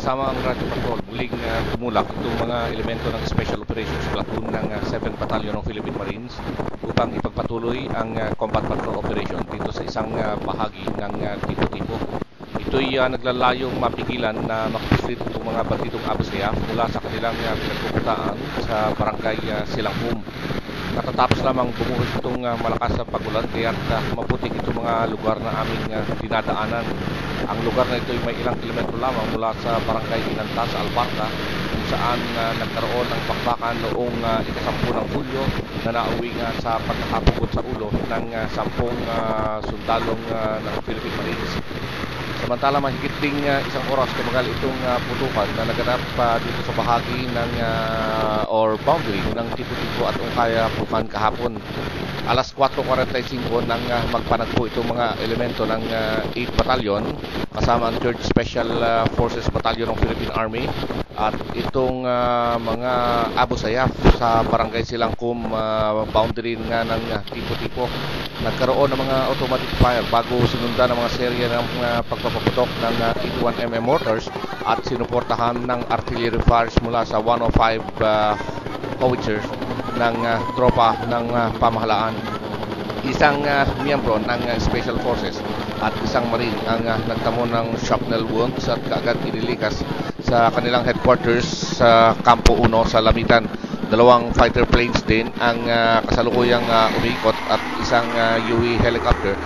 kasama ang Radyo Patrol, muling tumulak itong mga elemento ng Special Operations Platoon ng 7th Battalion ng Philippine Marines upang ipagpatuloy ang combat patrol operation dito sa isang bahagi ng tipo-tipo. Ito'y naglalayong mapigilan na makapisit itong mga bandidong Abu Sayyaf mula sa kanilang pinagpupuntaan sa barangay Silangpum. Katatapos lamang bumuhos itong malakas na pagulan kaya't maputik itong mga lugar na aming dinadaanan. Ang lugar na ito ay may ilang kilometro lamang mula sa barangay Inanta sa Albarca kung saan nagkaroon ng bakbakan noong ika-10 ng Hulyo na nauwi sa pagkakapugod sa ulo ng 10 sundalong ng Philippine Marines. Samantala mahigit ding isang oras tumagal itong putukan na naganap dito sa bahagi ng or boundary ng tipo-tipo at Ungkaya Pukan kahapon. Alas 4:45 nang magpanagpo itong mga elemento ng 8th Battalion kasama ang 3rd Special Forces Battalion ng Philippine Army at itong mga Abu Sayyaf sa barangay Silangpum boundary nga ng tipo-tipo. Nagkaroon ng mga automatic fire bago sinundan ng mga serye ng pagpapaputok ng 81mm mortars at sinuportahan ng artillery fires mula sa 105 howitzers ng tropa ng pamahalaan. Isang miyembro ng Special Forces at isang marine ang nagtamo ng shrapnel wounds at kaagad inilikas sa kanilang headquarters sa Campo 1 sa Lamitan. Dalawang fighter planes din ang kasalukuyang umiikot at isang UE helicopter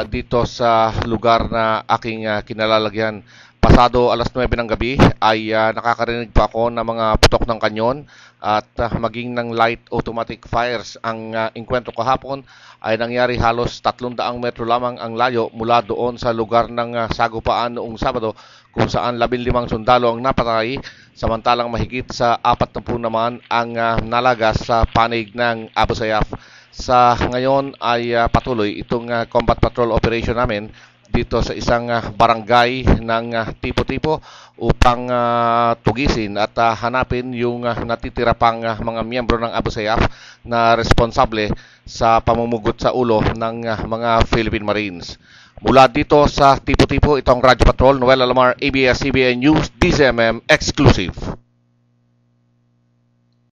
dito sa lugar na aking kinalalagyan. Pasado alas 9 ng gabi ay nakakarinig pa ako ng mga putok ng kanyon at maging ng light automatic fires. Ang engkwentro kahapon ay nangyari halos 300 metro lamang ang layo mula doon sa lugar ng sagupaan noong Sabado kung saan 15 sundalo ang napatay samantalang mahigit sa 40 naman ang nalagas sa panig ng Abu Sayyaf. Sa ngayon ay patuloy itong combat patrol operation namin dito sa isang barangay ng tipo-tipo upang tugisin at hanapin yung natitira pang mga miyembro ng Abu Sayyaf na responsable sa pamumugot sa ulo ng mga Philippine Marines. Mula dito sa tipo-tipo, itong Radyo Patrol, Noel Alamar, ABS-CBN News, DZMM Exclusive.